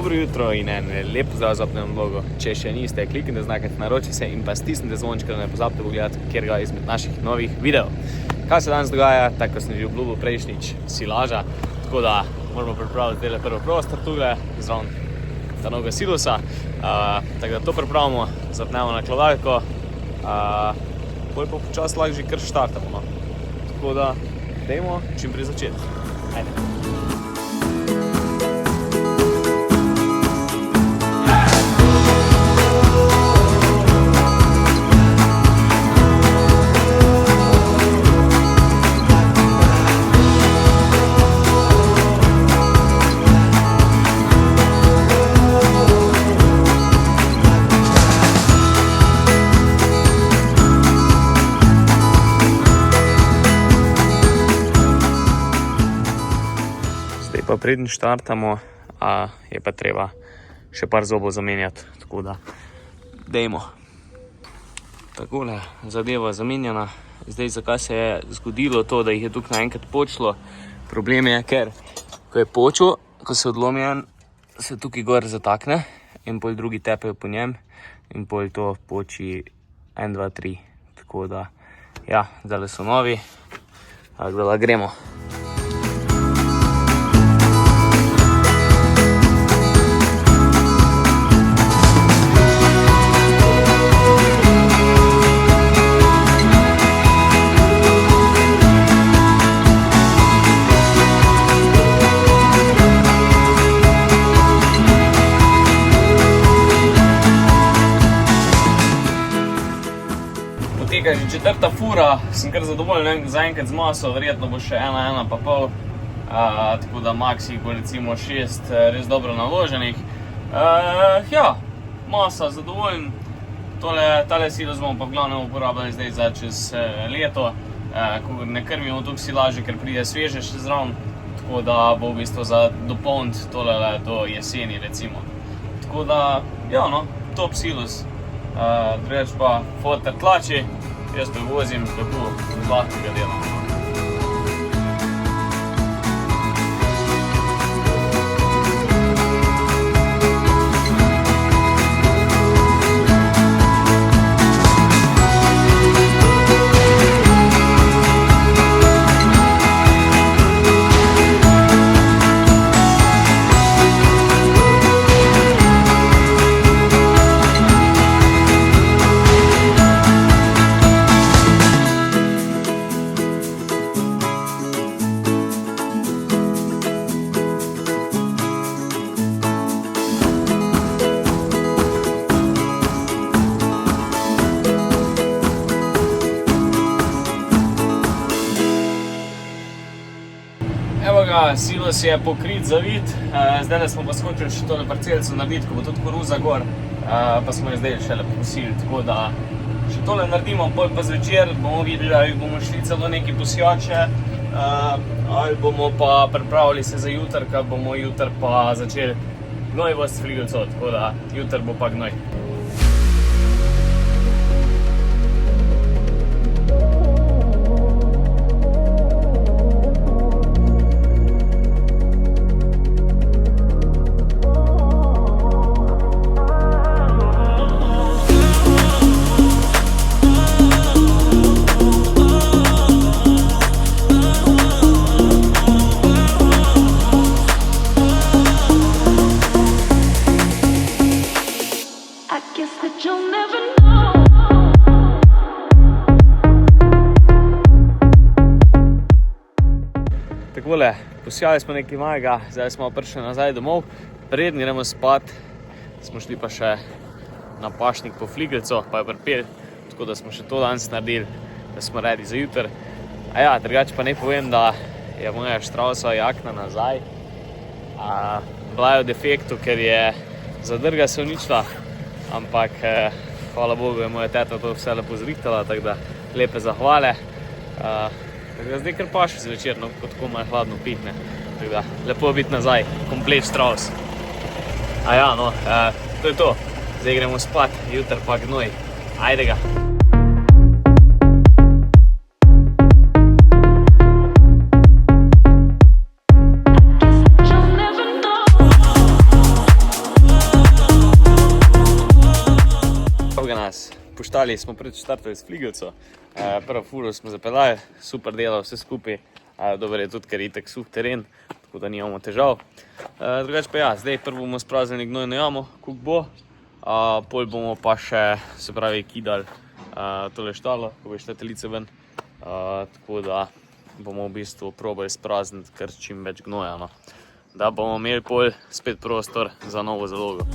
Dobro jutro in lep pozdrav za apnem vlogu. Če še niste, kliknite znakati naroči se in pa stisnite zvonček, da ne pozabite pogledati katerega izmed naših novih videov. Kaj se danes dogaja, tako sem že obljubil prejšnjič, silaža, tako da moramo pripraviti zdaj prvo prostor tukaj, zraven tanovega silosa. Tako da to pripravimo, zapnemo na kladalko, pol pa počas lahko že kar štartamo. No. Tako da, dajmo čim prej začeti. Ajde. Pa preden štartamo, je pa treba še par zobov zamenjati, tako da dejmo. Takole, zadeva je zamenjana. Zdaj, zakaj se je zgodilo to, da jih je tukaj naenkrat počlo? Problem je, ker ko je počel, ko se odlomi en, se tukaj gor zatakne in pol drugi tepejo po njem in pol to poči 1, 2, 3. Tako da, ja, zdaj so novi, da gremo. Že četrta fura, sem kar zadovoljen zaenkrat z maso, verjetno bo še 1, 1,5, tako da maksi bo recimo 6 res dobro naloženih. Ja, masa zadovoljen, tale silos bomo pa v glavnem uporabljali zdaj za čez leto, ko ne krmimo tukaj silaže, ker pride sveže še zraven, tako da bo v bistvu za dopolniti tole do jeseni recimo. Tako da, ja no, top silos, drugače pa foter tlači. Jaz pa vozim tako zlatnega dela. Silos je pokrit, zavit, zdaj smo pa skočili še tole parcelico narediti, ko bo tudi koruza gor, pa smo jo zdaj šele posili, tako da še tole naredimo, pol pa zvečer bomo videli, ali bomo šli celo neki posjače, ali bomo pa pripravili se za jutr, ko bomo jutr pa začeli gnoj v fligelco, tako da jutr bo pa gnoj. Takole, posijali smo nekaj mojega, zdaj smo prišli nazaj domov, preden gremo spat, smo šli pa še na pašnik po fligelco, pa je pripel, tako da smo še to danes naredili, da smo ready za jutr. A ja, drugače pa ne povem, da je moja Strausova jakna nazaj, bila je v defektu, ker je zadrga se uničila, ampak hvala Bogu je moja teta to vse lepo zrihtala, tako da lepe zahvale. Zdaj kar paši zvečer, no, ko tako malo hladno pihne. Tako da, lepo biti nazaj, komplet Strauss. A ja, no, to je to. Zdaj gremo spat, jutr pa gnoj. Ajde ga. štali smo štartali s fligelco. Prvo furo smo zapeljali, super delo, vse skupaj. Dober je tudi, ker je itak suh teren, tako da nimamo težav. Drugače pa ja, zdaj prvo bomo spraznili gnojno jamo, koliko bo. Pol bomo pa še, se pravi, kidali tole štalo, ko bo šle telice ven. Tako da bomo v bistvu probali sprazniti kar čim več gnoja, no. Da bomo imeli pol spet prostor za novo zalogo.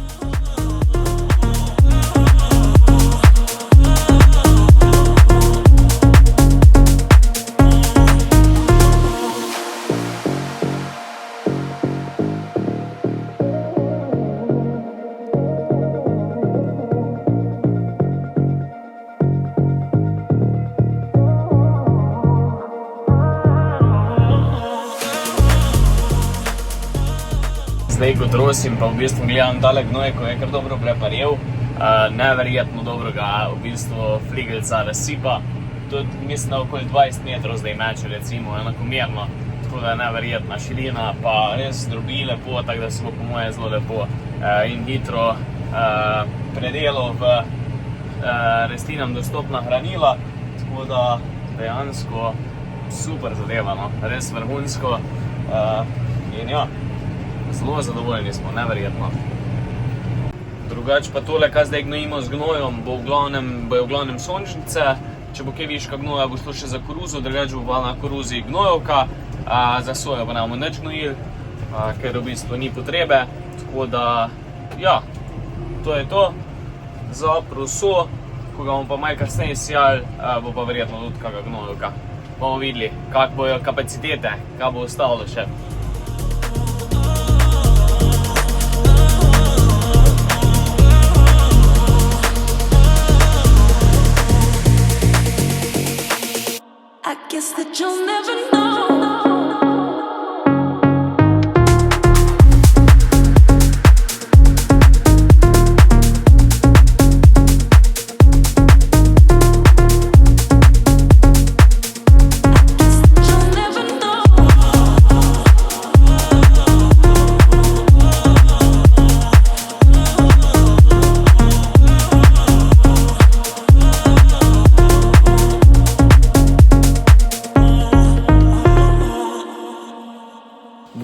Zdaj, kot rosim, pa v bistvu gledam tale gnoj, ko je kar dobro preparjel. Neverjetno dobro ga v bistvu fligelca razsipa. Tudi mislim, da okoli 20 metrov zdaj meče, recimo, enakomerno. Tako da je neverjetna širina, pa res drobi lepo, tako da se bo po moje zelo lepo in hitro predelo v rastlinam dostopna hranila. Tako da dejansko super zadeva, no, res vrhunsko. In ja, zelo zadovoljni smo, neverjetno. Drugače pa tole, kaj zdaj gnojimo z gnojem, bo v glavnem sončnice. Če bo kaj viška gnoja, bo šlo še za koruzo, drugače bo na koruzi gnojevka. Za sojo pa ne bomo nič gnojili, ker v bistvu ni potrebe. Tako da, ja, to je to. Za proso, ko ga bomo pa malo kasneje sijali, bo pa verjetno tudi kakšna gnojevka. Bomo videli, kak bojo kapacitete, kaj bo ostalo še. Guess that you'll never know.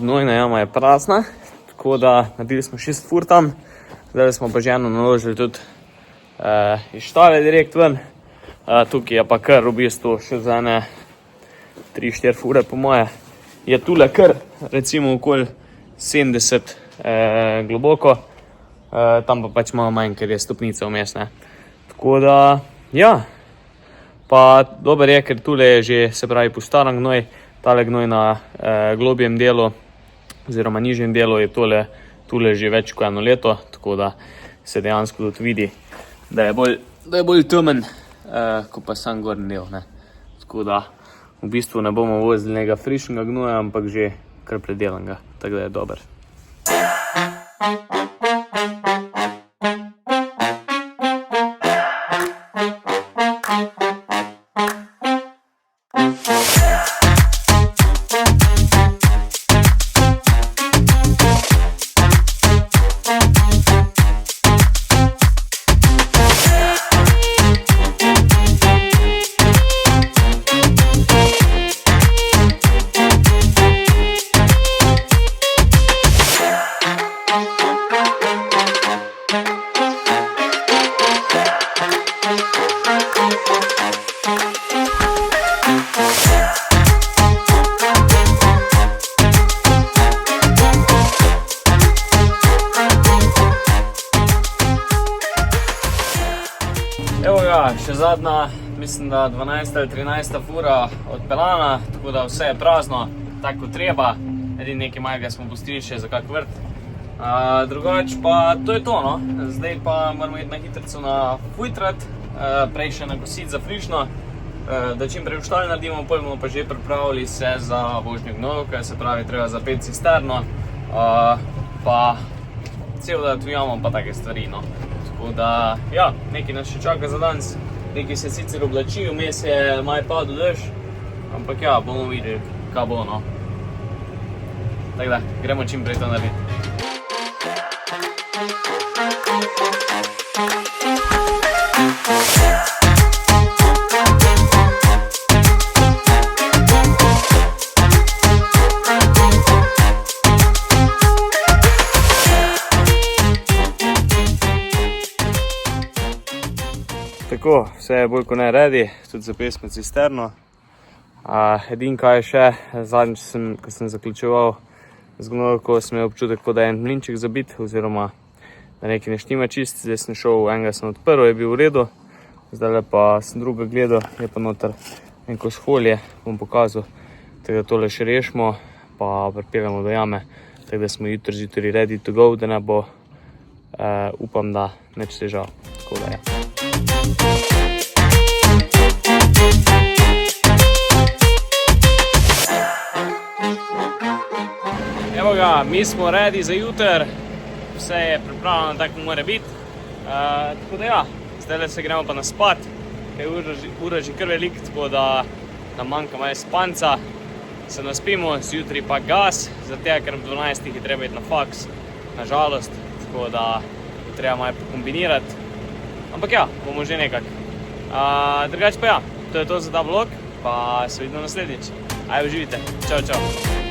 Gnojna jama je prazna, tako da naredili smo 6 fur tam. Zdaj smo pa ženo naložili tudi iz štale direkt ven. Tukaj je pa kar v bistvu še za ene 3-4 fure po moje. Je tule kar recimo okoli 70 globoko, tam pa pač malo manj, ker je stopnica vmes, ne. Tako da, ja, pa dober je, ker tule je že, se pravi, postaran gnoj. Tale gnoj na globjem delu oziroma nižjem delu je tule že več kot 1 leto, tako da se dejansko tudi vidi, da je bolj temen, kot pa sam gornji del, ne. Tako da v bistvu ne bomo vozili nekega frišnega gnoja, ampak že kar predelanega, tako da je dober. Evo ga, še zadnja, mislim da 12 ali 13 fura odpeljana, tako da vse je prazno, tako treba. Edino nekaj malega smo pustili še za kak vrt. Drugače pa to je to, no. Zdaj pa moramo iti na hitrico na fujtrat, prej še nakositi za frišno, da čim prej v štali naredimo, pol bomo pa že pripravili se za vožnjo gnojevke, se pravi treba zapeti cisterno, pa cel da tvijamo pa take stvari, no. Tako da, ja, nekaj nas še čaka za danes, nekaj se sicer oblači, vmes je malo padel dež, ampak ja, bomo videli, kaj bo, no. Tako da, gremo čim prej to narediti. Yeah. vse je bolj kot ne ready, tudi za pesme Cisterno. Edin kaj je še, zadnjič, ko sem zaključeval z gnojevko, sem imel občutek, kot da je en mlinček zabit, oziroma da nekaj ne štima čist. Zdaj sem šel, enega sem odprl, je bil v redu, zdaj pa sem druga gledal, je pa noter en kos folije, bom pokazal, tako da tole še rešimo, pa pripeljamo do jame, tako da smo jutri zjutraj ready to go, da ne bo, upam, da neč težav, tako da je. Evo ga, mi smo ready za jutr, vse je pripravljeno tako mora biti, tako da ja, zdaj se gremo pa na spat, ker je ura že kar velik, tako da nam manjka malo spanca, se naspimo, zjutraj pa gas, zato ker ob 12 je treba iti na faks, na žalost, tako da je treba malo pokombinirati, ampak ja, bomo že nekak. Drugače pa ja, to je to za ta vlog, pa se vidimo naslednjič. Ajde, uživite, čau, čau.